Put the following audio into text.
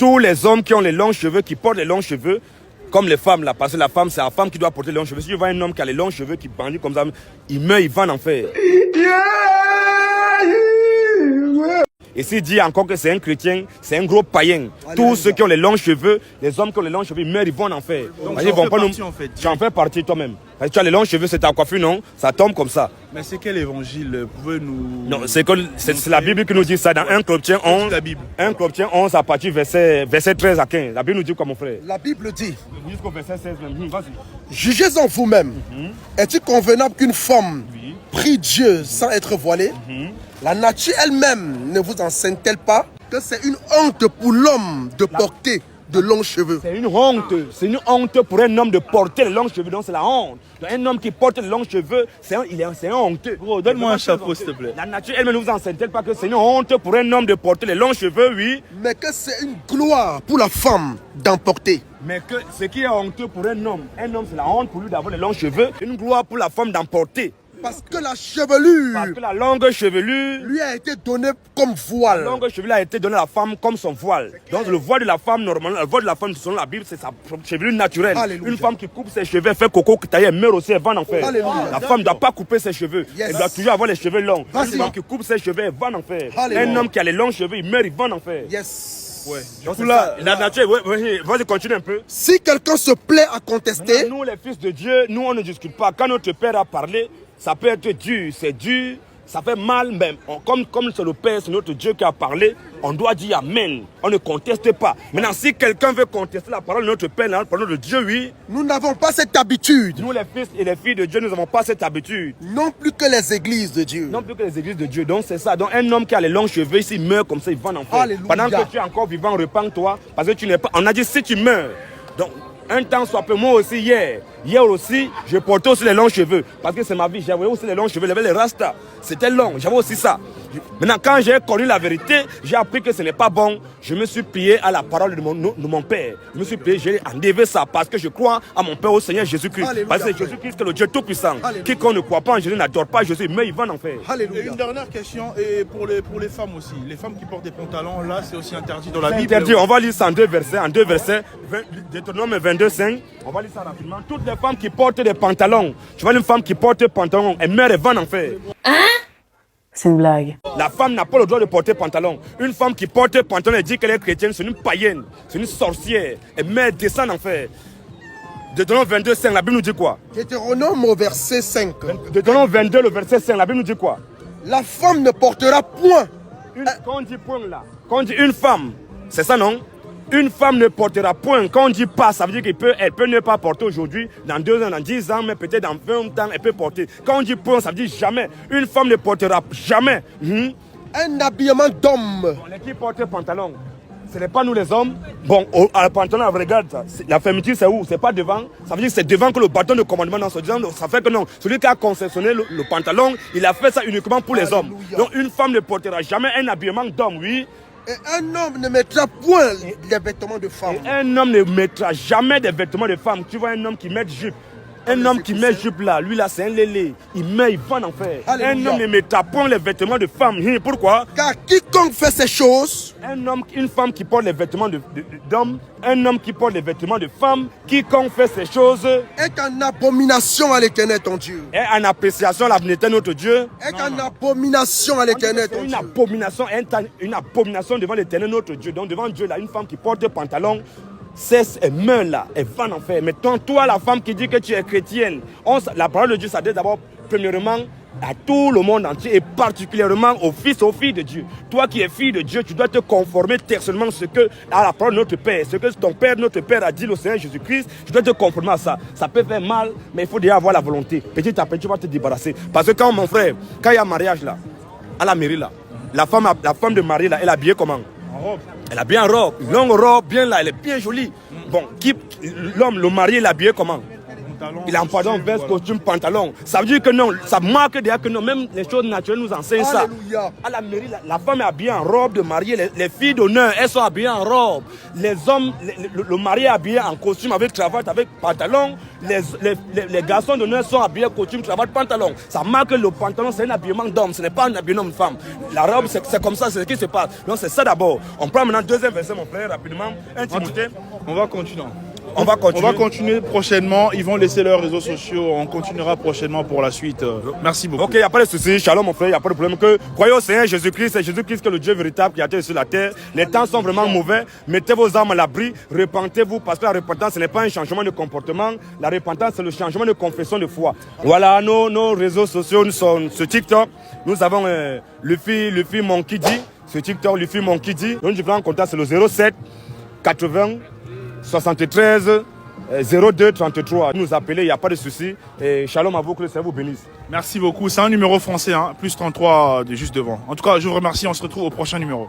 tous les hommes qui ont les longs cheveux, qui portent les longs cheveux, comme les femmes là, parce que la femme, c'est la femme qui doit porter les longs cheveux. Si tu vois un homme qui a les longs cheveux, qui bandit comme ça, il meurt, il va en enfer. Et s'il dit encore que c'est un chrétien, c'est un gros païen. Tous ceux qui ont les longs cheveux, les hommes qui ont les longs cheveux, ils meurent, ils vont en enfer. Donc ils vont pas nous... en fait. Tu en fais partie toi-même. Tu as les longs cheveux, c'est ta coiffure, non? Ça tombe comme ça. Mais c'est quel évangile? Pouvez nous... Non, c'est la Bible qui nous dit ça dans 1 Corinthiens 11. La Bible. 1 Corinthiens 11 à partir verset 13 à 15. La Bible nous dit quoi, mon frère? La Bible dit, Jusqu'au verset 16 même. Vas-y. jugez en vous-même. Est-il convenable qu'une femme prie Dieu sans être voilée? La nature elle-même ne vous enseigne-t-elle pas que c'est une honte pour l'homme de porter de longs cheveux? C'est une honte pour un homme de porter les longs cheveux. Donc c'est la honte. Donc, un homme qui porte les longs cheveux, c'est un honteux. Gros, donne-moi un chapeau, s'il te plaît. La nature elle-même ne vous enseigne-t-elle pas que c'est une honte pour un homme de porter les longs cheveux, oui. Mais que c'est une gloire pour la femme d'en porter. Mais que ce qui est honteux pour un homme c'est la honte pour lui d'avoir les longs cheveux. Une gloire pour la femme d'en porter. Parce que la chevelure Parce que la longue chevelure lui a été donnée comme voile. La longue chevelure a été donnée à la femme comme son voile. Donc le voile de la femme, normalement, le voile de la femme, selon la Bible, c'est sa chevelure naturelle. Alléluia. Une femme qui coupe ses cheveux, elle fait coco, taille, elle meurt aussi, elle va en enfer. Alléluia. La femme ne doit pas couper ses cheveux. Yes. Elle doit toujours avoir les cheveux longs. Vas-y. Une femme qui coupe ses cheveux, elle va en enfer. Alléluia. Un homme qui a les longs cheveux, il meurt, il va en enfer. Yes. Ouais. Donc c'est ça. La nature, vas-y, continue un peu. Si quelqu'un se plaît à contester, Nous, les fils de Dieu, nous, on ne discute pas. Quand notre Père a parlé, ça peut être dur, c'est dur, ça fait mal même. Comme c'est le Père, c'est notre Dieu qui a parlé, on doit dire Amen. On ne conteste pas. Maintenant, si quelqu'un veut contester la parole de notre Père, la parole de Dieu, oui. nous n'avons pas cette habitude. Nous, les fils et les filles de Dieu, nous n'avons pas cette habitude. Non plus que les églises de Dieu. Non plus que les églises de Dieu. Donc c'est ça. Donc un homme qui a les longs cheveux, s'il meurt comme ça, il va en enfer. Alléluia. Pendant que tu es encore vivant, repens-toi. Parce que tu n'es pas... On a dit si tu meurs. Donc un temps soit peu, moi aussi hier aussi, je portais aussi les longs cheveux. Parce que c'est ma vie, j'avais aussi les longs cheveux, j'avais les rastas. C'était long, j'avais aussi ça. Maintenant, quand j'ai connu la vérité, j'ai appris que ce n'est pas bon. Je me suis plié à la parole de mon Père. Je me suis plié, j'ai enlevé ça parce que je crois à mon Père, au Seigneur Jésus-Christ. Alléluia. Parce que Jésus-Christ est le Dieu Tout-Puissant. Alléluia. Quiconque ne croit pas en Jésus n'adore pas Jésus, mais il va en enfer. Et Alléluia. une dernière question, et pour les femmes aussi. Les femmes qui portent des pantalons, là, c'est aussi interdit dans la C'est Bible. interdit. On va lire ça en deux versets. Deutéronome 22, 5. On va lire ça rapidement. Toutes les femmes qui portent des pantalons, tu vois une femme qui porte des pantalons, elle meurt, elle va en enfer. C'est une blague. La femme n'a pas le droit de porter pantalon. Une femme qui porte pantalon et dit qu'elle est chrétienne, c'est une païenne, c'est une sorcière. Elle meurt, elle descend en enfer. Deutéronome 22, 5, la Bible nous dit quoi? Deutéronome au verset 5. Deutéronome 22, le verset 5, la Bible nous dit quoi? La femme ne portera point. Quand on dit point là, quand on dit une femme, c'est ça non? Une femme ne portera point. Quand on dit pas, ça veut dire qu'elle peut ne pas porter aujourd'hui, dans 2 ans, dans 10 ans, mais peut-être dans 20 ans, elle peut porter. Quand on dit point, ça veut dire jamais. Une femme ne portera jamais. Un habillement d'homme. On est qui porte pantalon? Ce n'est pas nous les hommes. Bon, à la pantalon, regarde ça. La fermeture, c'est où? C'est pas devant. Ça veut dire que c'est devant que le bâton de commandement dans ce disant. Ça fait que non. Celui qui a conceptionné le pantalon, il a fait ça uniquement pour les hommes. Donc une femme ne portera jamais un habillement d'homme, oui. Et un homme ne mettra point les vêtements de femme. Et un homme ne mettra jamais des vêtements de femme. Tu vois un homme qui met jupe. Un homme qui met jupe là, lui là c'est un lélé. Il met, il va en enfer. Alléluia. Un homme ne mettra point les vêtements de femme. Pourquoi? Car quiconque fait ces choses Une femme qui porte les vêtements d'homme, un homme qui porte les vêtements de femme, quiconque fait ces choses est en abomination à l'Éternel ton Dieu. est en appréciation à l'avenir de notre Dieu. Est en abomination à l'Éternel C'est ton une Dieu. abomination, une abomination devant l'Éternel notre Dieu. Donc devant Dieu là, une femme qui porte des pantalons, cesse et meurt là, elle va en enfer. Mais toi, la femme qui dit que tu es chrétienne, la parole de Dieu s'adresse d'abord, premièrement, à tout le monde entier et particulièrement aux fils et aux filles de Dieu. Toi qui es fille de Dieu, tu dois te conformer personnellement à la parole de notre Père. Ce que ton Père, notre Père a dit au Seigneur Jésus-Christ, tu dois te conformer à ça. Ça peut faire mal, mais il faut déjà avoir la volonté. Petit à petit, tu vas te débarrasser. Parce que quand mon frère, quand il y a mariage là, à la mairie là, la femme de mari là, elle est habillée comment? En robe. Elle a bien robe, une longue robe, bien là, elle est bien jolie. Bon, l'homme, le mari, il est habillé comment? pantalon. Il a un pantalon, costume, veste, voilà. costume, pantalon. Ça veut dire que non, ça marque déjà que non, même les choses naturelles nous enseignent ça. Alléluia. À la mairie, la femme est habillée en robe de mariée, les filles d'honneur, elles sont habillées en robe. Les hommes, le mari est habillé en costume avec cravate, avec pantalon. Les garçons d'honneur sont habillés en costume, cravate, pantalon. Ça marque que le pantalon, c'est un habillement d'homme, ce n'est pas un habillement de femme. La robe, c'est comme ça, c'est ce qui se passe. Donc c'est ça d'abord. On prend maintenant deuxième verset, mon frère, rapidement. 1 Timothée. On va continuer. On va continuer. On va continuer prochainement. Ils vont laisser leurs réseaux sociaux. On continuera prochainement pour la suite. Merci beaucoup. Ok, il n'y a pas de souci. Shalom, mon frère, il n'y a pas de problème. Que croyez au Seigneur Jésus-Christ, c'est Jésus-Christ qui est le Dieu véritable qui a été sur la terre. Les temps sont vraiment mauvais. Mettez vos âmes à l'abri. Repentez-vous parce que la repentance, ce n'est pas un changement de comportement. La repentance, c'est le changement de confession de foi. Voilà, nos réseaux sociaux, nous sont sur TikTok. Nous avons Luffy Monkey D. Sur TikTok, Luffy Monkey D. Donc, je prends en contact, c'est le 07 80 73 02 33. Nous appeler, il n'y a pas de souci. Et shalom à vous, que le Seigneur vous bénisse. Merci beaucoup. C'est un numéro français, hein, plus 33 juste devant. En tout cas, je vous remercie. On se retrouve au prochain numéro.